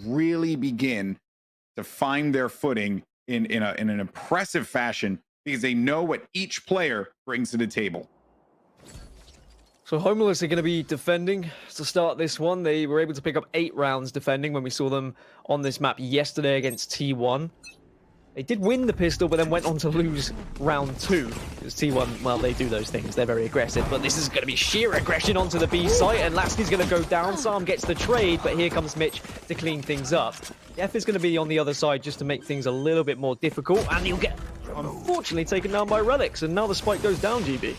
really begin to find their footing in an impressive fashion because they know what each player brings to the table. So Homeless are going to be defending to start this one. They were able to pick up 8 rounds defending when we saw them on this map yesterday against T1. They did win the pistol, but then went on to lose round 2. Because T1, well, they do those things. They're very aggressive. But this is going to be sheer aggression onto the B site, and Laski's going to go down. Sam gets the trade, but here comes Mitch to clean things up. Dephh is going to be on the other side just to make things a little bit more difficult, and he'll get, unfortunately, taken down by Relyks, and now the spike goes down, GB.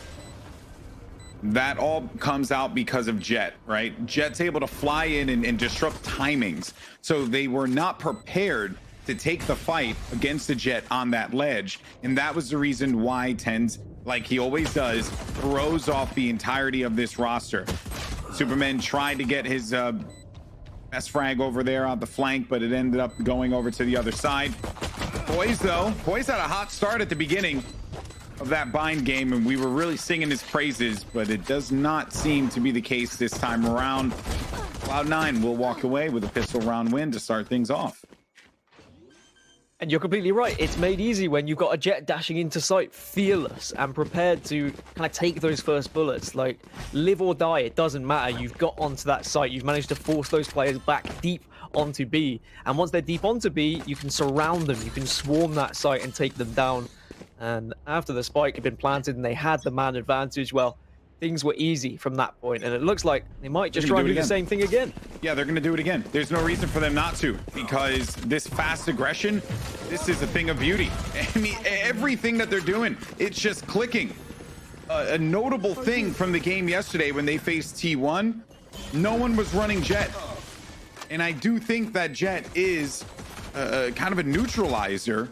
That all comes out because of Jet, right? Jet's able to fly in and disrupt timings. So they were not prepared to take the fight against the Jet on that ledge. And that was the reason why Tenz, like he always does, throws off the entirety of this roster. Supamen tried to get his best frag over there on the flank, but it ended up going over to the other side. Poised, though. Poised had a hot start at the beginning of that bind game, and we were really singing his praises, but it does not seem to be the case this time around. Cloud9 will walk away with a pistol round win to start things off. And you're completely right. It's made easy when you've got a Jet dashing into sight, fearless and prepared to kind of take those first bullets. Like, live or die, it doesn't matter. You've got onto that site. You've managed to force those players back deep onto B. And once they're deep onto B, you can surround them. You can swarm that site and take them down. And after the spike had been planted and they had the man advantage, well, things were easy from that point. And it looks like they might just try and do the same thing again. Yeah, they're going to do it again. There's no reason for them not to, because this fast aggression, this is a thing of beauty. I mean, everything that they're doing, it's just clicking. A notable thing from the game yesterday when they faced T1, no one was running Jet. And I do think that Jet is kind of a neutralizer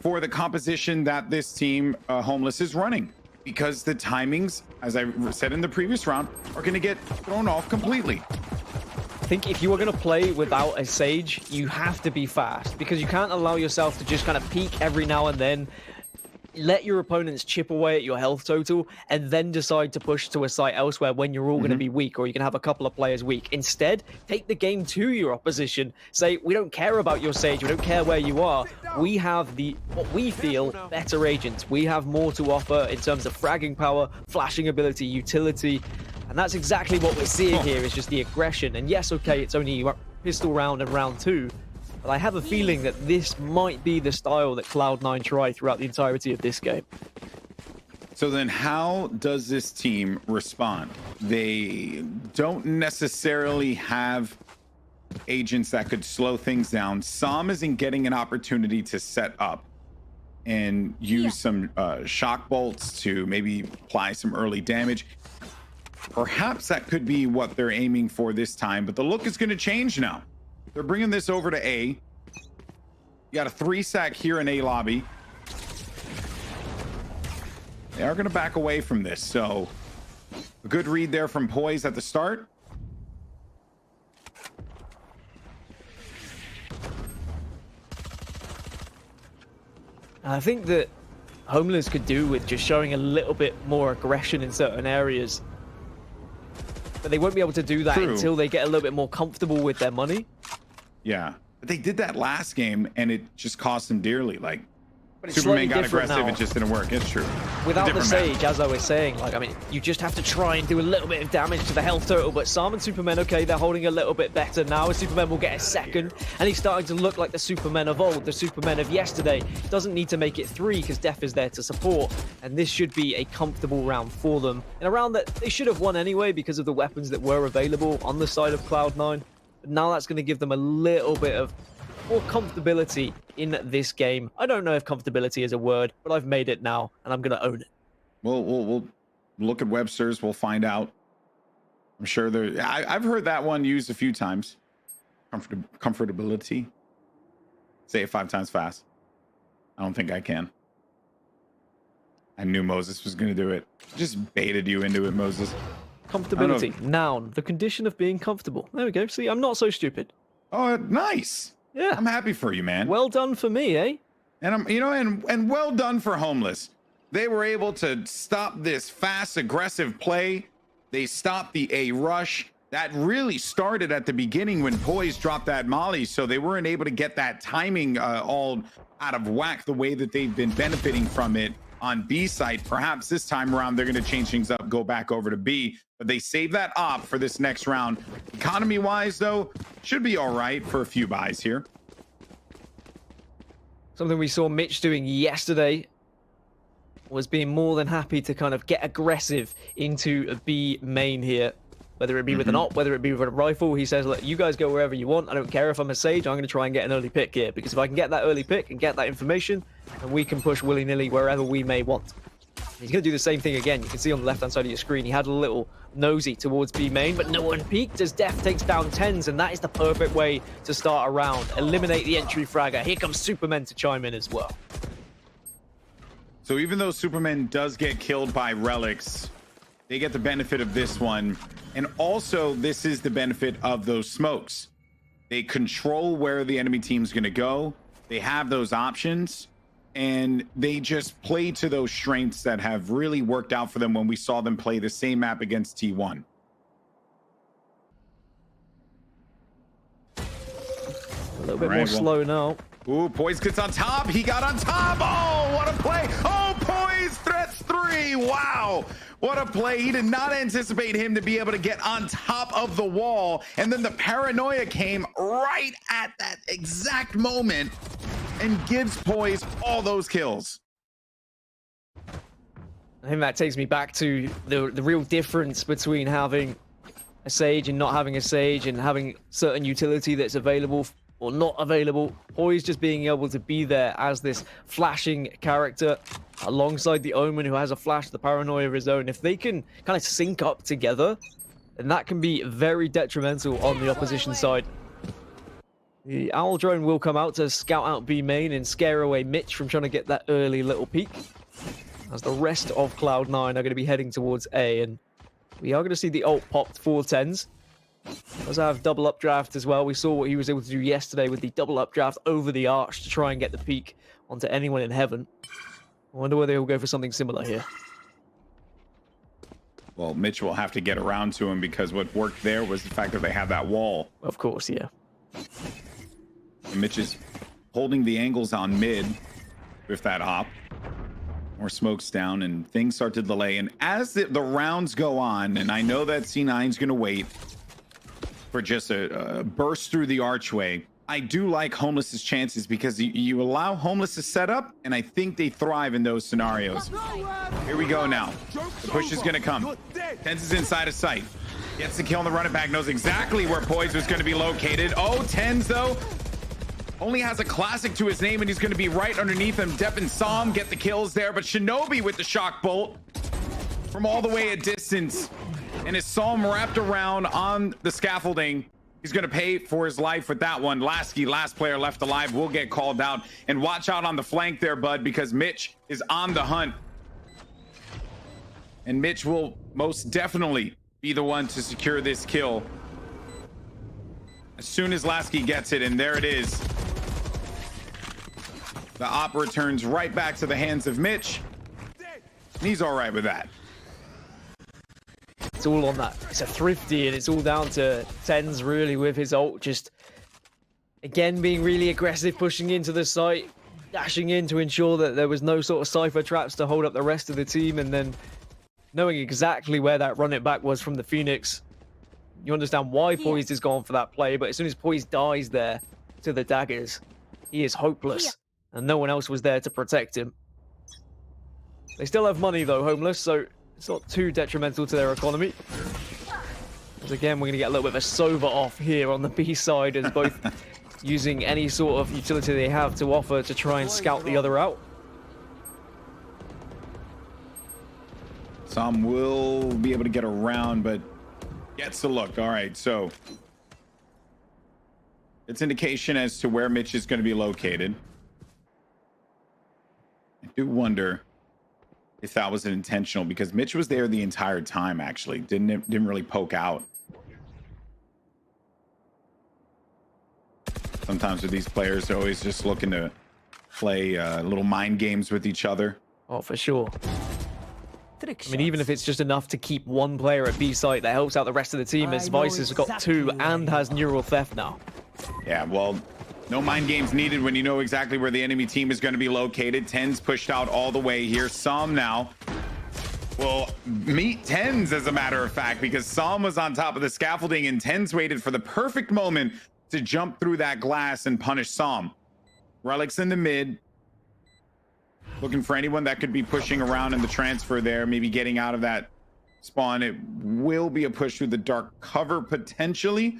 for the composition that this team, Homeless, is running. Because the timings, as I said in the previous round, are going to get thrown off completely. I think if you are going to play without a Sage, you have to be fast, because you can't allow yourself to just kind of peek every now and then, let your opponents chip away at your health total, and then decide to push to a site elsewhere when you're all going to be weak, or you can have a couple of players weak. Instead, take the game to your opposition. Say, we don't care about your Sage, we don't care where you are. We have what we feel, better agents. We have more to offer in terms of fragging power, flashing ability, utility. And that's exactly what we're seeing here, is just the aggression. And yes, okay, it's only pistol round and round 2. But I have a feeling that this might be the style that Cloud9 try throughout the entirety of this game. So then how does this team respond? They don't necessarily have agents that could slow things down. Sam isn't getting an opportunity to set up and use some shock bolts to maybe apply some early damage. Perhaps that could be what they're aiming for this time, but the look is going to change now. They're bringing this over to A. You got a 3-sack here in A lobby. They are going to back away from this, so a good read there from Poised at the start. I think that Homeless could do with just showing a little bit more aggression in certain areas. But they won't be able to do that until they get a little bit more comfortable with their money. Yeah, but they did that last game and it just cost them dearly. Like, but it's Superman got aggressive, now. It just didn't work. It's true. Without the Sage, as I was saying, like, I mean, you just have to try and do a little bit of damage to the health total. But Sam and Supamen, okay, they're holding a little bit better now. Supamen will get a second, and he's starting to look like the Supamen of old, the Supamen of yesterday. Doesn't need to make it 3 because Dephh is there to support, and this should be a comfortable round for them. And a round that they should have won anyway because of the weapons that were available on the side of Cloud9. But now that's going to give them a little bit of more comfortability in this game. I don't know if comfortability is a word, but I've made it now, and I'm going to own it. We'll look at Webster's. We'll find out. I'm sure there. I've heard that one used a few times. Comfortability. Say it 5 times fast. I don't think I can. I knew Moses was going to do it. Just baited you into it, Moses. Comfortability. Noun. The condition of being comfortable. There we go. See, I'm not so stupid. Oh, nice. Yeah. I'm happy for you, man. Well done for me, eh? And I'm, you know, and well done for Homeless. They were able to stop this fast, aggressive play. They stopped the A rush. that really started at the beginning when Poised dropped that molly, so they weren't able to get that timing all out of whack the way that they've been benefiting from it on B side. Perhaps this time around they're going to change things up, go back over to B, but they save that op for this next round. Economy wise though, should be all right for a few buys here. Something we saw Mitch doing yesterday was being more than happy to kind of get aggressive into a B main here, whether it be with an op, whether it be with a rifle. He says, look, you guys go wherever you want. I don't care if I'm a Sage. I'm going to try and get an early pick here, because if I can get that early pick and get that information, then we can push willy-nilly wherever we may want. He's going to do the same thing again. You can see on the left-hand side of your screen, he had a little nosy towards B main, but no one peeked as Dephh takes down Tenz, and that is the perfect way to start a round. Eliminate the entry fragger. Here comes Supamen to chime in as well. So even though Supamen does get killed by Relyks, they get the benefit of this one. And also, this is the benefit of those smokes. They control where the enemy team's going to go. They have those options. And they just play to those strengths that have really worked out for them when we saw them play the same map against T1. A little bit more slow now. Ooh, Poised gets on top. He got on top. Oh, what a play. Oh, Poised threats 3. Wow. What a play. He did not anticipate him to be able to get on top of the wall. And then the paranoia came right at that exact moment and gives Poised all those kills. I think that takes me back to the real difference between having a Sage and not having a Sage, and having certain utility that's available or not available. Poised just being able to be there as this flashing character alongside the Omen, who has a flash, the paranoia of his own. If they can kind of sync up together, then that can be very detrimental on the opposition side. The Owl drone will come out to scout out B main and scare away Mitch from trying to get that early little peek, as the rest of Cloud9 are going to be heading towards A, and we are going to see the ult popped for Tenz. Does have double updraft as well. We saw what he was able to do yesterday with the double updraft over the arch to try and get the peek onto anyone in heaven. I wonder whether he'll go for something similar here. Well, Mitch will have to get around to him, because what worked there was the fact that they have that wall. Of course, yeah. And Mitch is holding the angles on mid with that op. More smokes down and things start to delay. And as the rounds go on, and I know that C9's going to wait for just a burst through the archway, I do like Homeless's chances, because you allow Homeless to set up, and I think they thrive in those scenarios. Here we go now. The push is going to come. Tenz is inside of sight. Gets the kill on the run it back, knows exactly where Poised was going to be located. Oh, Tenz, though, only has a classic to his name, and he's going to be right underneath him. Dephh saw him get the kills there, but Shinobi with the shock bolt from all the way at distance, and his Psalm wrapped around on the scaffolding. He's going to pay for his life with that one. Laski, last player left alive, will get called out. And watch out on the flank there, bud, because Mitch is on the hunt. And Mitch will most definitely be the one to secure this kill as soon as Laski gets it. And there it is. The op returns right back to the hands of Mitch. And he's all right with that. It's all on that. It's a thrifty, and it's all down to Tenz really with his ult. Just again being really aggressive, pushing into the site, dashing in to ensure that there was no sort of cypher traps to hold up the rest of the team, and then knowing exactly where that run it back was from the Phoenix. You understand why Poised is gone for that play, but as soon as Poised dies there to the daggers, he is hopeless, and no one else was there to protect him. They still have money though, Homeless, so it's not too detrimental to their economy. As again, we're going to get a little bit of a Sova off here on the B side, as both using any sort of utility they have to offer to try and scout the other out. Some will be able to get around, but gets a look. All right, so it's indication as to where Mitch is going to be located. I do wonder if that was intentional, because Mitch was there the entire time, actually. Didn't really poke out. Sometimes with these players, they're always just looking to play little mind games with each other. Oh, for sure. I mean, even if it's just enough to keep one player at B site, that helps out the rest of the team, as Vice has got 2 and has neural theft now. Yeah, well, no mind games needed when you know exactly where the enemy team is going to be located. Tenz pushed out all the way here. Som now will meet Tenz, as a matter of fact, because Som was on top of the scaffolding and Tenz waited for the perfect moment to jump through that glass and punish Som. Relyks in the mid, looking for anyone that could be pushing around in the transfer there, maybe getting out of that spawn. It will be a push through the dark cover potentially.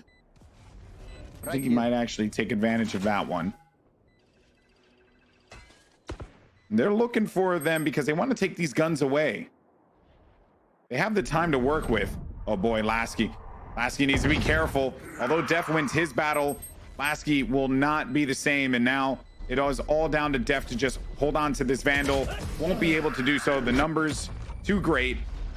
I think he might actually take advantage of that one. They're looking for them because they want to take these guns away. They have the time to work with. Oh boy, Laski. Laski needs to be careful. Although Dephh wins his battle, Laski will not be the same. And now it is all down to Dephh to just hold on to this Vandal. Won't be able to do so. The numbers too great.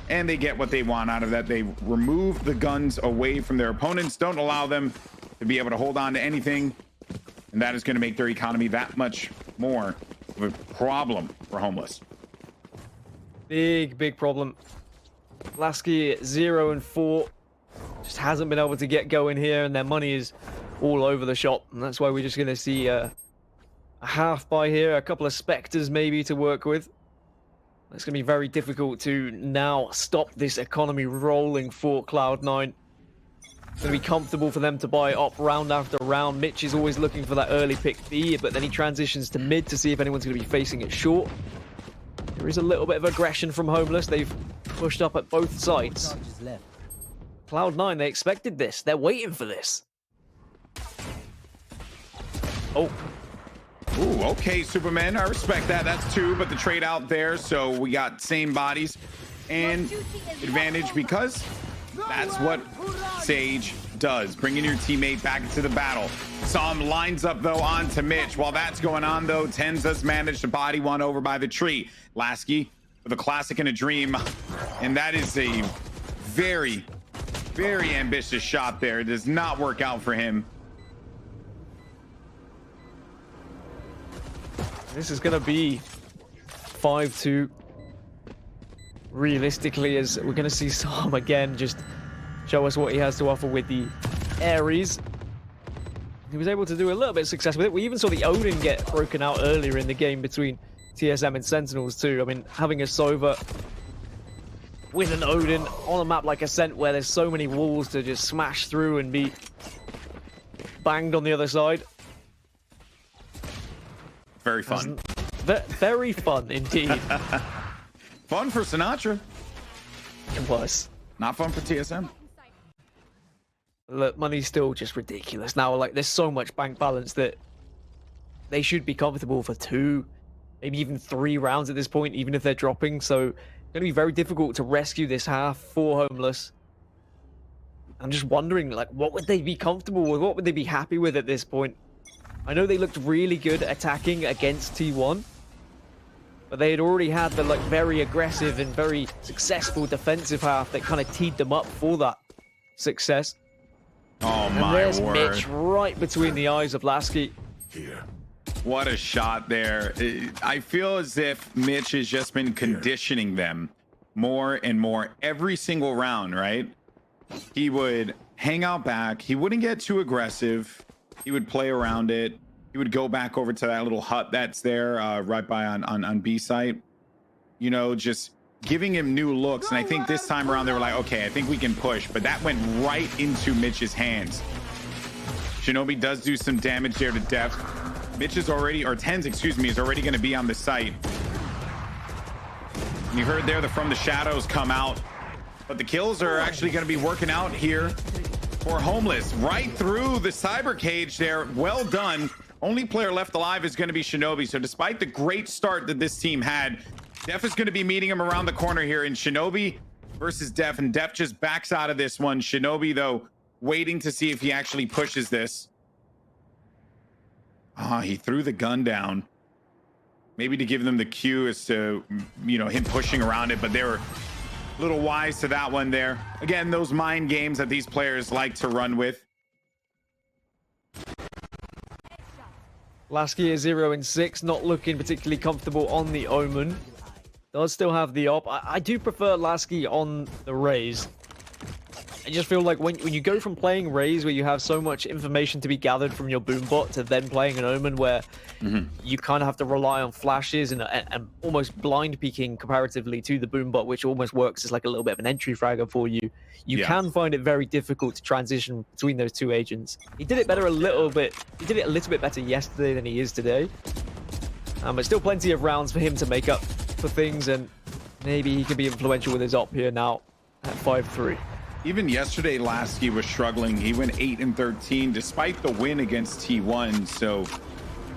And they get what they want out of that. They remove the guns away from their opponents. Don't allow them to be able to hold on to anything. And that is going to make their economy that much more of a problem for Homeless. Big problem. Laski 0 and 4. Just hasn't been able to get going here, and their money is all over the shop. And that's why we're just going to see a half by here, a couple of Spectres maybe to work with. It's going to be very difficult to now stop this economy rolling for Cloud9. It's going to be comfortable for them to buy up round after round. Mitch is always looking for that early pick B, but then he transitions to mid to see if anyone's going to be facing it short. There is a little bit of aggression from Homeless. They've pushed up at both sides. Cloud9, they expected this. They're waiting for this. Oh. Ooh, okay, Supamen. I respect that. That's 2, but the trade out there. So we got same bodies and advantage because that's what Sage does. Bringing your teammate back into the battle. Som lines up, though, onto Mitch. While that's going on, though, Tenz does manage to body one over by the tree. Laski with a classic and a dream. And that is a very, very ambitious shot there. It does not work out for him. This is going to be 5-2. Realistically, as we're going to see Som again just show us what he has to offer with the Ares. He was able to do a little bit of success with it. We even saw the Odin get broken out earlier in the game between TSM and Sentinels too. I mean, having a Sova with an Odin on a map like Ascent where there's so many walls to just smash through and be banged on the other side. Very fun. Very fun indeed. Fun for Sinatra. It was. Not fun for TSM. Look, money's still just ridiculous now. Like, there's so much bank balance that they should be comfortable for 2, maybe even 3 rounds at this point, even if they're dropping. So it's going to be very difficult to rescue this half for Homeless. I'm just wondering, like, what would they be comfortable with? What would they be happy with at this point? I know they looked really good attacking against T1, but they had already had the, like, very aggressive and very successful defensive half that kind of teed them up for that success. Oh and my there's word. Mitch right between the eyes of Laski. What a shot there. I feel as if Mitch has just been conditioning them more and more every single round, right? He would hang out back. He wouldn't get too aggressive. He would play around it. He would go back over to that little hut that's there right by on B site. You know, just giving him new looks. And I think this time around they were like, okay, I think we can push. But that went right into Mitch's hands. Shinobi does do some damage there to Dephh. Mitch is already, or Tenz, excuse me, is already going to be on the site. And you heard there the From the Shadows come out. But the kills are actually going to be working out here for Homeless. Right through the cyber cage there. Well done. Only player left alive is going to be Shinobi. So despite the great start that this team had, Dephh is going to be meeting him around the corner here in Shinobi versus Dephh. And Dephh just backs out of this one. Shinobi, though, waiting to see if he actually pushes this. He threw the gun down. Maybe to give them the cue as to, you know, him pushing around it. But they were a little wise to that one there. Again, those mind games that these players like to run with. Laski is 0 and 6, not looking particularly comfortable on the Omen. does still have the op. I do prefer Laski on the Raze. I just feel like when you go from playing Raze, where you have so much information to be gathered from your boombot, to then playing an Omen, where you kind of have to rely on flashes and almost blind peeking comparatively to the boombot, which almost works as like a little bit of an entry fragger for you. You can find it very difficult to transition between those two agents. He did it better a little bit. He did it a little bit better yesterday than he is today. But still plenty of rounds for him to make up for things, and maybe he can be influential with his op here now at 5-3. Even yesterday, Laski was struggling. He went 8-13 despite the win against T1. So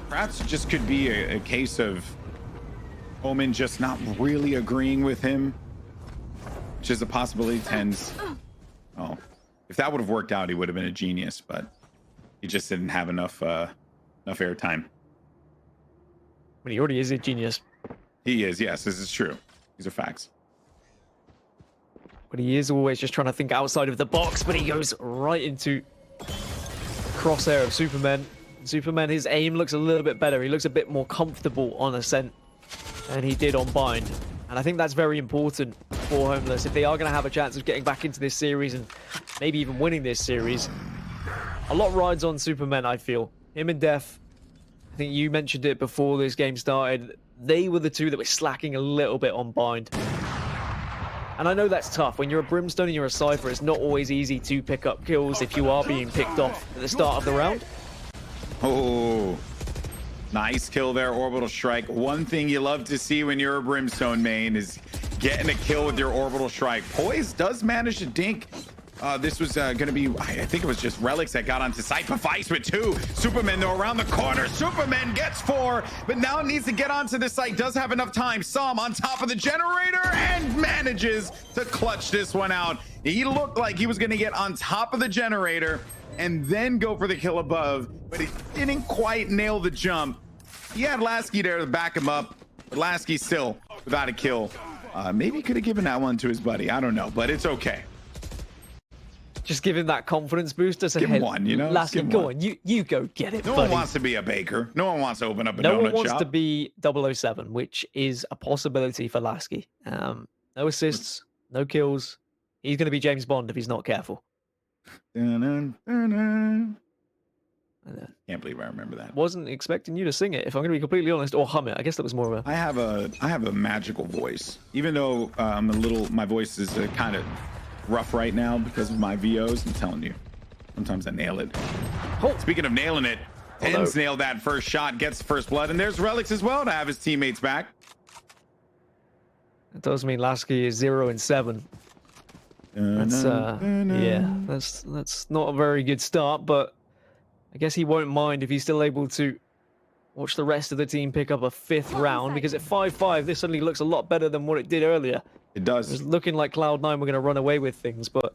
perhaps it just could be a case of Omen just not really agreeing with him, which is a possibility. Tenz. Oh, if that would have worked out, he would have been a genius, but he just didn't have enough airtime. But he already is a genius. He is, yes, this is true. These are facts. But he is always just trying to think outside of the box, but he goes right into crosshair of Supamen. Supamen, his aim looks a little bit better. He looks a bit more comfortable on Ascent than he did on Bind. And I think that's very important for Homeless. If they are going to have a chance of getting back into this series and maybe even winning this series, a lot rides on Supamen, I feel. Him and Dephh, I think you mentioned it before this game started, they were the two that were slacking a little bit on Bind. And I know that's tough. When you're a Brimstone and you're a Cypher, it's not always easy to pick up kills if you are being picked off at the start of the round. Oh, nice kill there, Orbital Strike. One thing you love to see when you're a Brimstone main is getting a kill with your Orbital Strike. Poised does manage to dink. This was going to be, I think it was just Relyks that got onto site. Poised with 2. Supamen, though, around the corner. Supamen gets 4, but now needs to get onto the site. Does have enough time. Som on top of the generator and manages to clutch this one out. He looked like he was going to get on top of the generator and then go for the kill above, but he didn't quite nail the jump. He had Laski there to back him up, but Laski still without a kill. Maybe he could have given that one to his buddy. I don't know, but it's okay. Just give him that confidence booster. So give him one, you know? Laski, go on, you go get it, No buddy. one wants to be a baker. No one wants to open up a donut shop. No one wants to be 007, which is a possibility for Laski. No assists, no kills. He's going to be James Bond if he's not careful. Can't believe I remember that. Wasn't expecting you to sing it, if I'm going to be completely honest, or hum it. I guess that was more of a... I have a magical voice. Even though my voice is kind of rough right now because of my VOs. I'm telling you, sometimes I nail it. Oh. Speaking of nailing it, Tenz nailed that first shot, gets first blood, and there's Relyks as well to have his teammates back. It does mean Laski is 0-7. That's yeah, that's not a very good start, but I guess he won't mind if he's still able to watch the rest of the team pick up a 5th round, because at 5-5 this suddenly looks a lot better than what it did earlier. It does. It's looking like Cloud9 were going to run away with things, but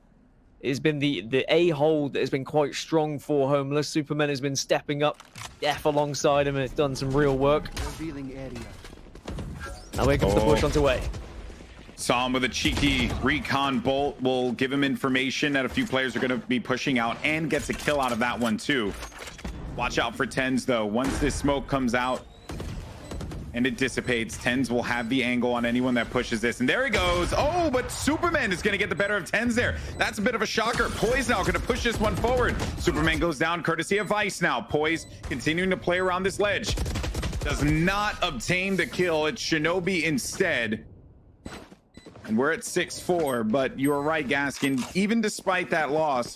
it's been the A hold that has been quite strong for Homeless. Supamen has been stepping up. Dephh alongside him and has done some real work. Now here comes the push onto A. Som with a cheeky recon bolt will give him information that a few players are going to be pushing out, and gets a kill out of that one too. Watch out for Tenz though. Once this smoke comes out and it dissipates, Tenz will have the angle on anyone that pushes this. And there he goes. Oh, but Supamen is going to get the better of Tenz there. That's a bit of a shocker. Poised now going to push this one forward. Supamen goes down courtesy of Vice now. Poised continuing to play around this ledge. Does not obtain the kill. It's Shinobi instead. And we're at 6-4, but you're right, Gaskin. Even despite that loss,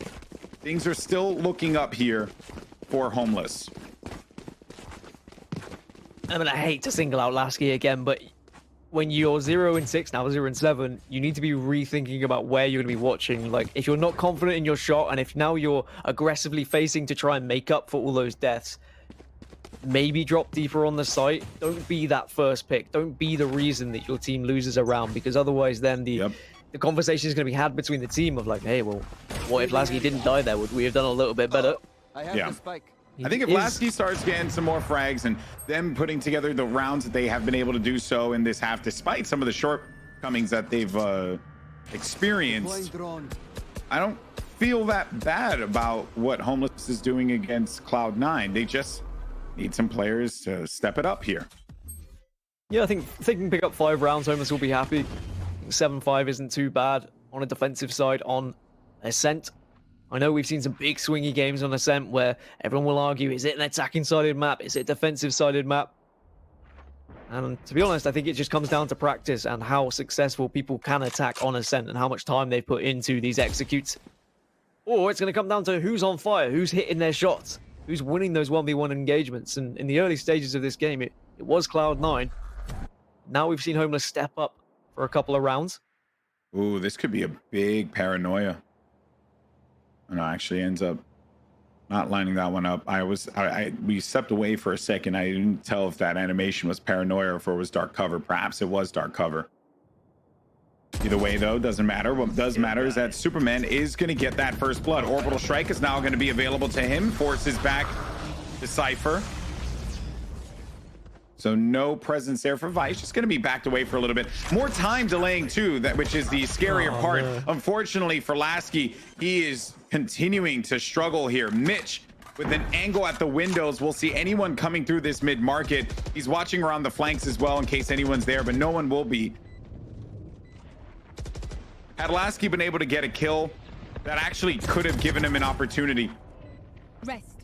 things are still looking up here for Homeless. I mean, I hate to single out Laski again, but when you're 0-6 now, 0-7, you need to be rethinking about where you're going to be watching. Like, if you're not confident in your shot, and if now you're aggressively facing to try and make up for all those deaths, maybe drop deeper on the site. Don't be that first pick. Don't be the reason that your team loses a round, because otherwise then the conversation is going to be had between the team of like, hey, well, what if Laski didn't die there? Would we have done a little bit better? Yeah. I think if Laski starts getting some more frags and them putting together the rounds that they have been able to do so in this half, despite some of the shortcomings that they've experienced, I don't feel that bad about what Homeless is doing against Cloud9. They just need some players to step it up here. Yeah, I think if they can pick up 5 rounds, Homeless will be happy. 7-5 isn't too bad on a defensive side on Ascent. I know we've seen some big swingy games on Ascent where everyone will argue, is it an attacking-sided map? Is it a defensive-sided map? And to be honest, I think it just comes down to practice and how successful people can attack on Ascent and how much time they've put into these executes. Or it's going to come down to who's on fire, who's hitting their shots, who's winning those 1v1 engagements. And in the early stages of this game, it was Cloud9. Now we've seen Homeless step up for a couple of rounds. Ooh, this could be a big paranoia. And actually ends up not lining that one up. We stepped away for a second. I didn't tell if that animation was paranoia or if it was dark cover. Perhaps it was dark cover. Either way, though, doesn't matter. What does matter is that Supamen is going to get that first blood. Orbital Strike is now going to be available to him. Forces back to Cypher. So no presence there for Vice. Just going to be backed away for a little bit. More time delaying too, which is the scarier part. Man. Unfortunately for Laski, he is continuing to struggle here. Mitch with an angle at the windows. We'll see anyone coming through this mid-market. He's watching around the flanks as well in case anyone's there, but no one will be. Had Laski been able to get a kill, that actually could have given him an opportunity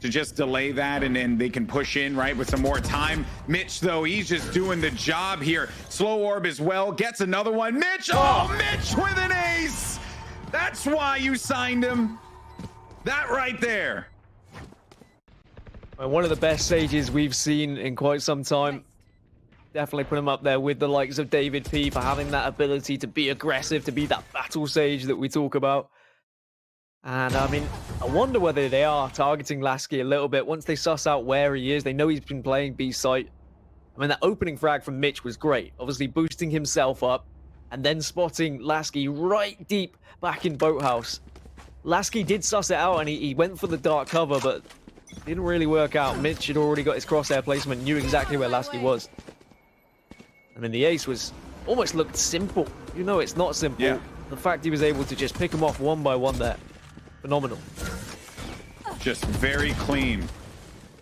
to just delay that, and then they can push in, right, with some more time. Mitch, though, he's just doing the job here. Slow orb as well, gets another one. Mitch, oh, Mitch with an ace. That's why you signed him. That right there. One of the best Sages we've seen in quite some time. Definitely put him up there with the likes of Dephh for having that ability to be aggressive, to be that battle Sage that we talk about. And I mean, I wonder whether they are targeting Laski a little bit. Once they suss out where he is, they know he's been playing B site. I mean, that opening frag from Mitch was great. Obviously boosting himself up and then spotting Laski right deep back in Boathouse. Laski did suss it out and he went for the dark cover, but didn't really work out. Mitch had already got his crosshair placement, knew exactly where Laski was. I mean, the ace was almost looked simple. You know it's not simple. Yeah. The fact he was able to just pick him off one by one there. Phenomenal. Just very clean.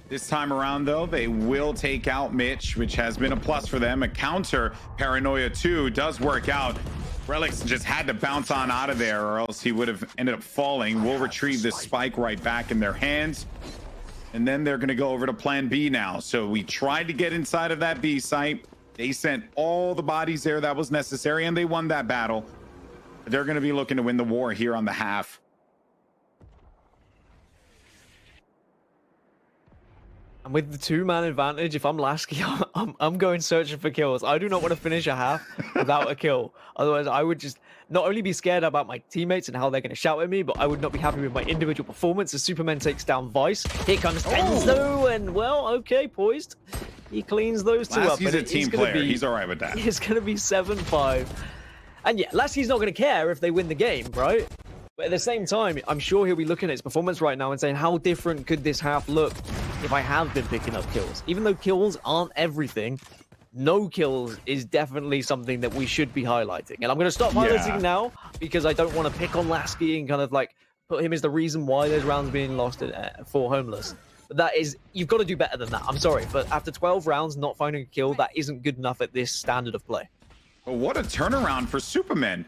This time around, though, they will take out Mitch, which has been a plus for them. A counter paranoia, too, does work out. Relyks just had to bounce on out of there, or else he would have ended up falling. We'll retrieve this spike right back in their hands. And then they're going to go over to plan B now. So we tried to get inside of that B site. They sent all the bodies there that was necessary, and they won that battle. They're going to be looking to win the war here on the half. And with the 2-man advantage, if I'm Laski, I'm going searching for kills. I do not want to finish a half without a kill. Otherwise, I would just not only be scared about my teammates and how they're going to shout at me, but I would not be happy with my individual performance as Supamen takes down Vice. Here comes Tenz, though, and well, okay, Poised. He cleans those two up. He's a team player. He's all right with that. It's going to be 7-5. And yeah, Laski's not going to care if they win the game, right? But at the same time, I'm sure he'll be looking at his performance right now and saying, how different could this half look if I have been picking up kills? Even though kills aren't everything, no kills is definitely something that we should be highlighting. And I'm going to stop highlighting now because I don't want to pick on Laski and kind of like put him as the reason why there's rounds being lost for Homeless. But that is, you've got to do better than that. I'm sorry, but after 12 rounds, not finding a kill, that isn't good enough at this standard of play. But what a turnaround for Supamen.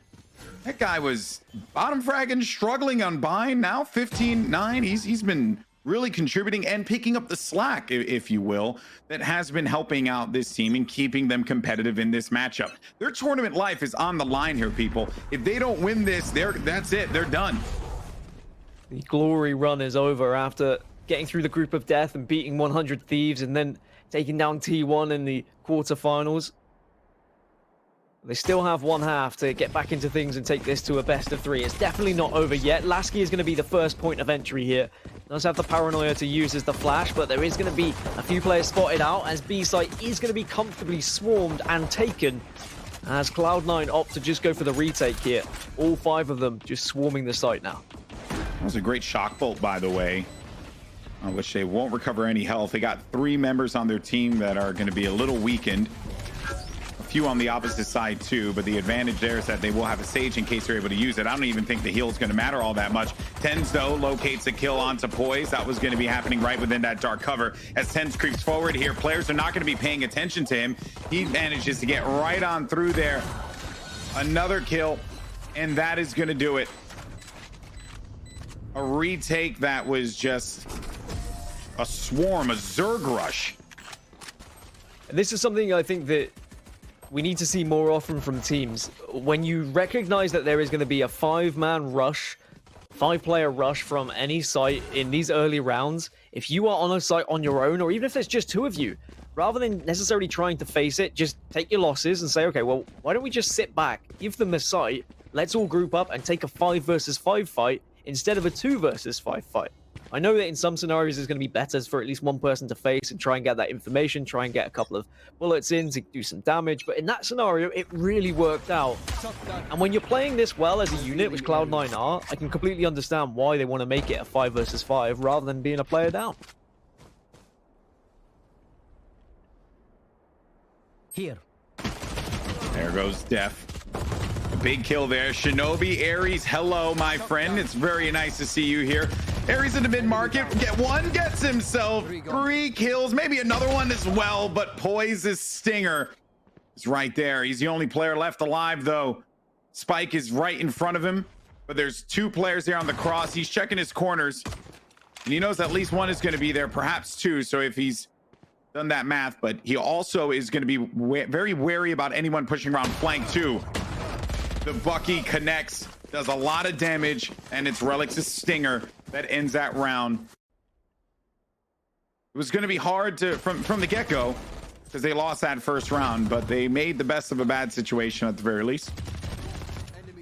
That guy was bottom fragging, struggling on buying. Now 15-9. He's been really contributing and picking up the slack, if you will, that has been helping out this team and keeping them competitive in this matchup. Their tournament life is on the line here, people. If they don't win this, that's it. They're done. The glory run is over after getting through the group of death and beating 100 Thieves and then taking down T1 in the quarterfinals. They still have one half to get back into things and take this to a best of 3. It's definitely not over yet. Laski is going to be the first point of entry here. Does have the paranoia to use as the flash, but there is going to be a few players spotted out as B site is going to be comfortably swarmed and taken as Cloud9 opt to just go for the retake here. All 5 of them just swarming the site now. That was a great shock bolt, by the way, on which they won't recover any health. They got 3 members on their team that are going to be a little weakened. few on the opposite side too, but the advantage there is that they will have a Sage in case they're able to use it. I don't even think the heal is going to matter all that much. Tenz, though, locates a kill onto Poised. That was going to be happening right within that dark cover. As Tenz creeps forward here, players are not going to be paying attention to him. He manages to get right on through there. Another kill, and that is going to do it. A retake that was just a swarm, a Zerg rush. This is something I think that we need to see more often from teams. When you recognize that there is going to be a 5-man rush, 5-player rush from any site in these early rounds, if you are on a site on your own, or even if there's just 2 of you, rather than necessarily trying to face it, just take your losses and say, okay, well, why don't we just sit back, give them a site, let's all group up and take a 5 versus 5 fight instead of a 2 versus 5 fight. I know that in some scenarios it's going to be better for at least one person to face and try and get that information, try and get a couple of bullets in to do some damage, but in that scenario, it really worked out. And when you're playing this well as a unit, which Cloud9 are, I can completely understand why they want to make it a 5 versus 5 rather than being a player down. Here. There goes Dephh. A big kill there. Shinobi, Aries, hello, my friend. It's very nice to see you here. Aries in the mid-market. Gets himself 3 kills, maybe another one as well, but Poise's stinger is right there. He's the only player left alive, though. Spike is right in front of him, but there's 2 players there on the cross. He's checking his corners, and he knows at least 1 is going to be there, perhaps 2. So if he's done that math, but he also is going to be very wary about anyone pushing around flank too. The Bucky connects, does a lot of damage, and it's Relyks' stinger that ends that round. It was going to be hard to from the get-go because they lost that first round, but they made the best of a bad situation at the very least.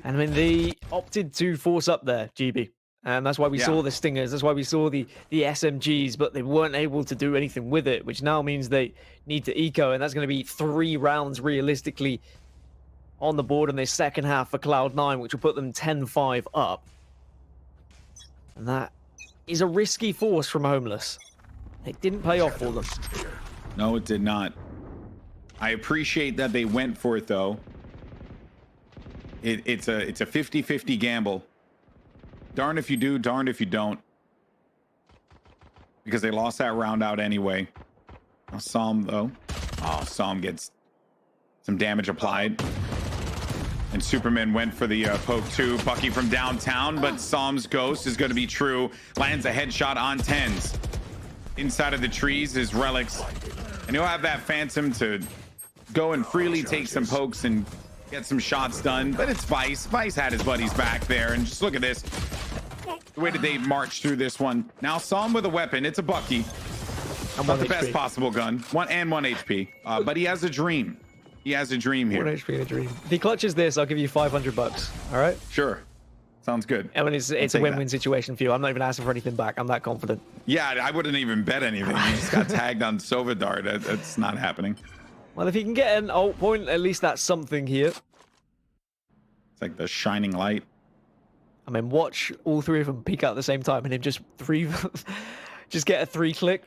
And I mean, they opted to force up there, GB. And that's why we saw the stingers, that's why we saw the SMGs, but they weren't able to do anything with it, which now means they need to eco, and that's going to be 3 rounds realistically on the board in their second half for Cloud9, which will put them 10-5 up. And that is a risky force from Homeless. It didn't pay off for them. No, it did not. I appreciate that they went for it, though. It's a 50-50 gamble. Darn if you do, darned if you don't. Because they lost that round out anyway. Psalm, though. Oh, Psalm gets some damage applied. And Supamen went for the poke too. Bucky from downtown, but Psalm's ghost is going to be true. Lands a headshot on Tenz. Inside of the trees is Relyks. And he'll have that Phantom to go and freely take some pokes and get some shots done. But it's Vice. Vice had his buddies back there. And just look at this. The way that they march through this one. Now Psalm with a weapon. It's a Bucky. Not the best possible gun. 1 HP. But he has a dream. He has a dream here. 1 HP and a dream. If he clutches this, I'll give you $500. All right? Sure. Sounds good. I mean, it's a win-win situation for you. I'm not even asking for anything back. I'm that confident. Yeah, I wouldn't even bet anything. You just got tagged on Sovidar. That's not happening. Well, if he can get an ult point, at least that's something here. It's like the shining light. I mean, watch all 3 of them peek out at the same time and him just just get a 3-click.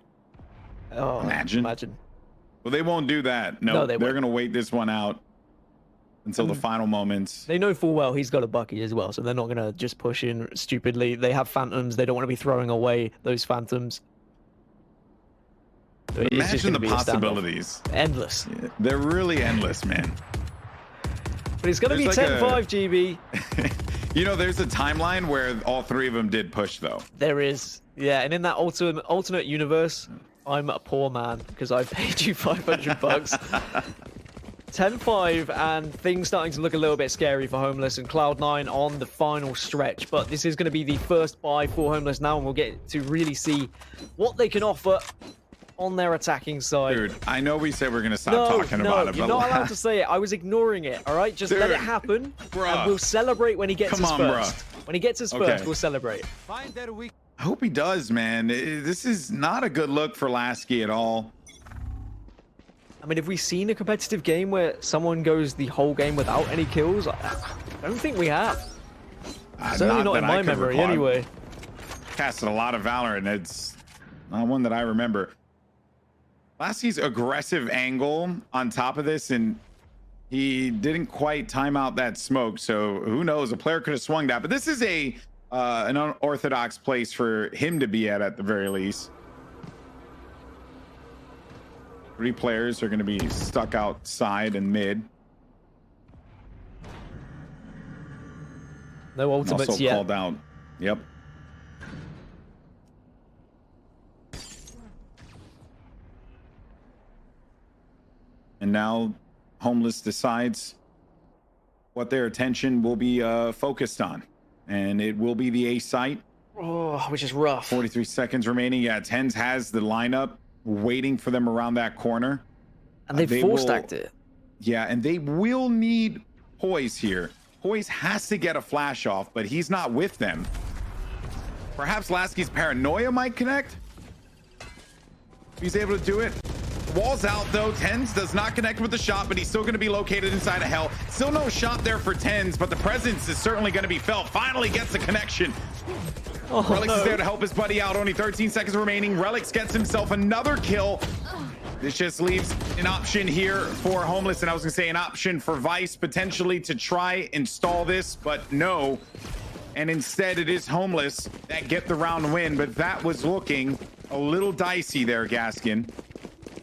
Oh, imagine. Well, they won't do that. No, they're going to wait this one out until the final moments. They know full well he's got a Bucky as well, so they're not going to just push in stupidly. They have Phantoms. They don't want to be throwing away those Phantoms. So imagine the possibilities. Endless. Yeah, they're really endless, man. But it's going to be like 10-5, GB. You know, there's a timeline where all 3 of them did push, though. There is. Yeah, and in that alternate universe, I'm a poor man because I paid you $500. 10-5, and things starting to look a little bit scary for Homeless and Cloud9 on the final stretch. But this is going to be the first buy for Homeless now, and we'll get to really see what they can offer on their attacking side. Dude, I know we said we're going to stop talking about it, you're but not allowed to say it. I was ignoring it, all right? Just let it happen, and we'll celebrate when he gets his first. When he gets his first, we'll celebrate. I hope he does, man. This is not a good look for Laski at all. I mean, have we seen a competitive game where someone goes the whole game without any kills? I don't think we have. Certainly not in my memory, anyway. Casted a lot of Valorant. It's not one that I remember. Laski's aggressive angle on top of this, and He didn't quite time out that smoke, so who knows? A player could have swung that, but this is an unorthodox place for him to be at the very least. 3 players are going to be stuck outside and mid. No ultimates also yet. Called out. Yep. And now Homeless decides what their attention will be focused on, and it will be the A site. Oh, which is rough. 43 seconds remaining. Yeah, Tenz has the lineup waiting for them around that corner, and they force-stacked it. Yeah, and they will need Poised here. Poised has to get a flash off, but he's not with them. Perhaps Laski's paranoia might connect. He's able to do it. Wall's out though. Tenz does not connect with the shot, but he's still going to be located inside of hell. Still no shot there for Tenz, but the presence is certainly going to be felt. Finally gets the connection. Oh, Relyks is there to help his buddy out. Only 13 seconds remaining. Relyks gets himself another kill. This just leaves an option here for Homeless, and I was going to say an option for Vice potentially to try and stall this, but no. And instead it is Homeless that get the round win, but that was looking a little dicey there, Gaskin.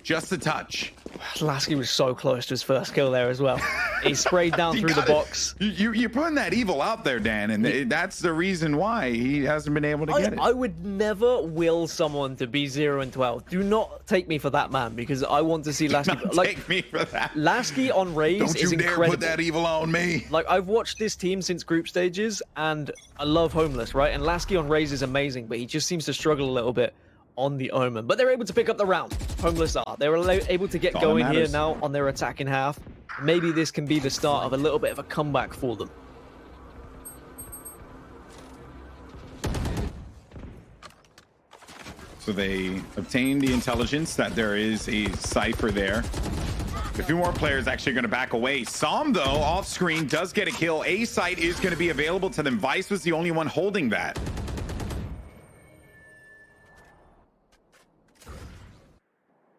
Just a touch. Laski was so close to his first kill there as well. He sprayed down through the box. You're putting that evil out there, Dan, and that's the reason why he hasn't been able to get it. I would never will someone to be 0 and 12. Do not take me for that man, because I want to see Laski. Take me for that. Laski on Raze is incredible. Don't you dare put that evil on me. Like, I've watched this team since group stages, and I love Homeless, right? And Laski on Raze is amazing, but he just seems to struggle a little bit on the Omen. But they're able to pick up the round. Homeless are. They're able to get going here now on their attacking half. Maybe this can be the start of a little bit of a comeback for them. So they obtain the intelligence that there is a cipher there. A few more players actually going to back away. Som, though, off screen, does get a kill. A site is going to be available to them. Vice was the only one holding that.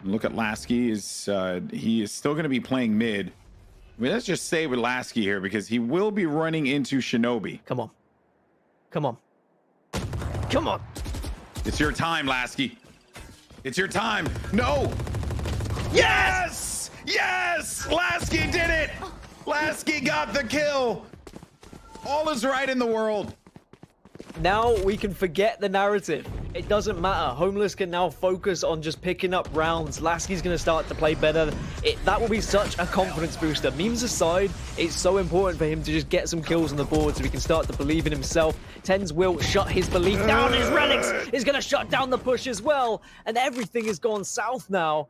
Look at Laski. He is still going to be playing mid. I mean, let's just stay with Laski here because he will be running into Shinobi. Come on. Come on. Come on. It's your time, Laski. It's your time. No. Yes! Yes! Laski did it! Laski got the kill. All is right in the world. Now we can forget the narrative. It doesn't matter. Homeless can now focus on just picking up rounds. Laski's going to start to play better. That will be such a confidence booster. Memes aside, it's so important for him to just get some kills on the board so he can start to believe in himself. Tenz will shut his belief down. His Relyks is going to shut down the push as well. And everything has gone south now.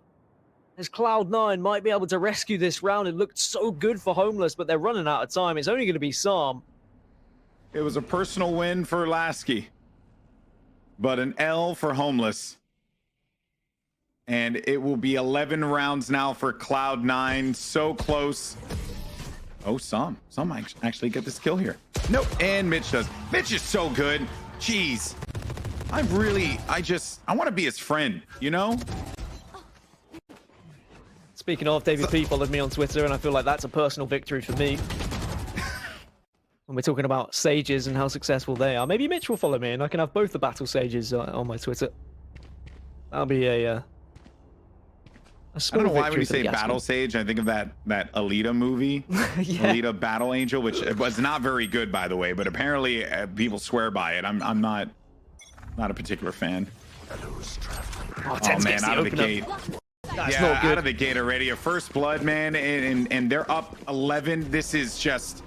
As Cloud9 might be able to rescue this round. It looked so good for Homeless, but they're running out of time. It's only going to be Sam. It was a personal win for Laski, but an L for Homeless. And it will be 11 rounds now for Cloud9. So close. Oh, Sam might actually get this kill here. Nope, and Mitch does. Mitch is so good. Jeez. I want to be his friend, you know? Speaking of, Dephh followed me on Twitter, and I feel like that's a personal victory for me. When we're talking about sages and how successful they are. Maybe Mitch will follow me and I can have both the battle sages on my Twitter. That'll be a small I don't know why when you say Gaskin. battle sage, I think of that Alita movie, yeah. Alita Battle Angel, which was not very good, by the way, but apparently people swear by it. I'm not a particular fan. Oh, man, out of the gate. That's yeah, not good. Out of the gate already. A first blood, man, and they're up 11. This is just...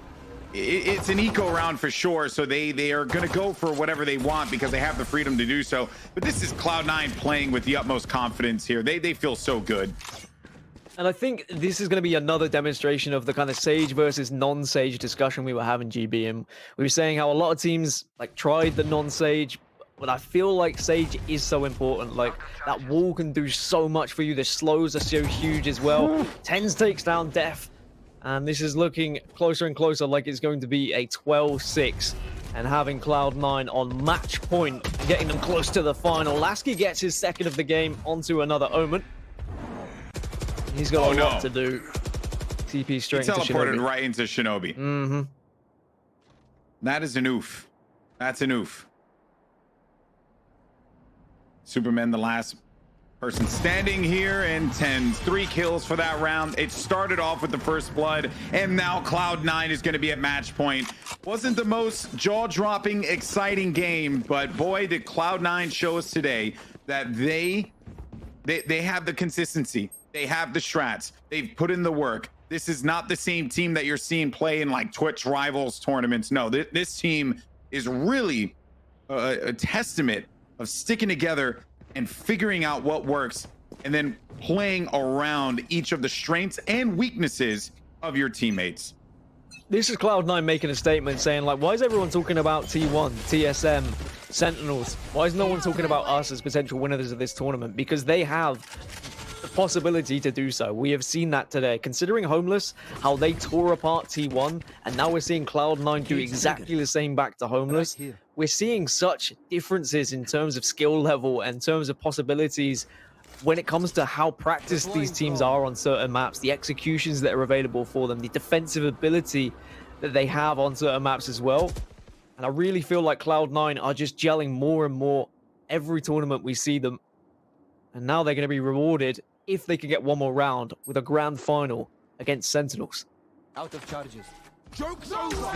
It's an eco round for sure, so they are going to go for whatever they want because they have the freedom to do so. But this is Cloud9 playing with the utmost confidence here. They feel so good. And I think this is going to be another demonstration of the kind of Sage versus non-Sage discussion we were having, GB. And we were saying how a lot of teams tried the non-Sage, but I feel like Sage is so important. Like, that wall can do so much for you. The slows are so huge as well. Tenz takes down Dephh. And this is looking closer and closer like it's going to be a 12-6. And having Cloud9 on match point, getting them close to the final. Laski gets his second of the game onto another Omen. He's got a lot to do. TP straight He into teleported Shinobi. right into Shinobi. Mm-hmm. That is an oof. That's an oof. Supamen, the last person standing here, and Tenz 3 kills for that round. It started off with the first blood, and now Cloud9 is going to be at match point. Wasn't the most jaw-dropping, exciting game, but boy, did Cloud9 show us today that they have the consistency. They have the strats. They've put in the work. This is not the same team that you're seeing play in like Twitch Rivals tournaments. No, this team is really a testament of sticking together and figuring out what works and then playing around each of the strengths and weaknesses of your teammates. This is Cloud9 making a statement saying, like, why is everyone talking about T1, TSM, Sentinels? Why is no one talking about us as potential winners of this tournament? Because they have the possibility to do so. We have seen that today. Considering Homeless, how they tore apart T1, and now we're seeing Cloud9 do exactly the same back to Homeless. We're seeing such differences in terms of skill level and in terms of possibilities when it comes to how practiced these teams are on certain maps, the executions that are available for them, the defensive ability that they have on certain maps as well. And I really feel like Cloud9 are just gelling more and more every tournament we see them. And now they're going to be rewarded if they can get one more round with a grand final against Sentinels. Out of charges. Joke's over.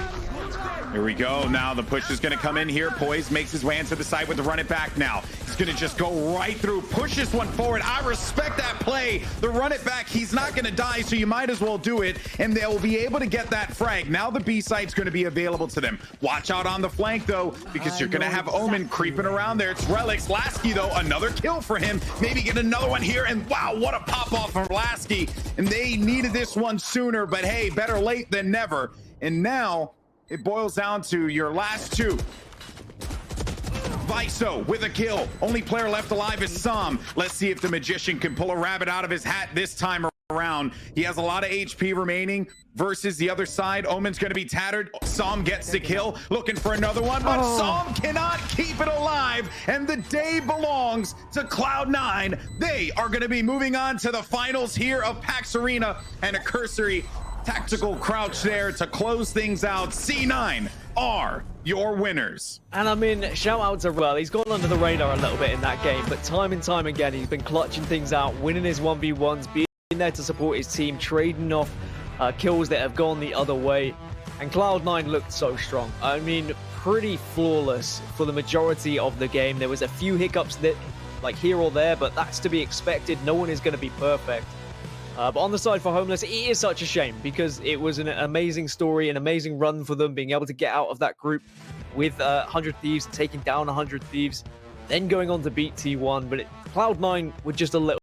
Here we go. Now the push is going to come in here. Poised makes his way into the side with the run it back now. He's going to just go right through, push this one forward. I respect that play. The run it back, he's not going to die, so you might as well do it, and they'll be able to get that frag. Now the B site's going to be available to them. Watch out on the flank, though, because you're going to have Omen creeping around there. It's Relyks. Laski, though, another kill for him. Maybe get another one here, and wow, what a pop-off from Laski. And they needed this one sooner, but hey, better late than never. And now it boils down to your last two. Viso with a kill. Only player left alive is Sam. Let's see if the magician can pull a rabbit out of his hat this time around. He has a lot of HP remaining versus the other side. Omen's going to be tattered. Sam gets the kill, looking for another one, but Sam cannot keep it alive, and the day belongs to Cloud9. They are going to be moving on to the finals here of PAX Arena, and a cursory tactical crouch there to close things out. C9 are your winners. And I mean, shout out to Rel. He's gone under the radar a little bit in that game, but time and time again, he's been clutching things out, winning his 1v1s, being there to support his team, trading off kills that have gone the other way. And Cloud9 looked so strong. I mean, pretty flawless for the majority of the game. There was a few hiccups that, like here or there, but that's to be expected. No one is going to be perfect. But on the side for Homeless, it is such a shame because it was an amazing story, an amazing run for them, being able to get out of that group with 100 Thieves, taking down 100 Thieves, then going on to beat T1. But Cloud9 were just a little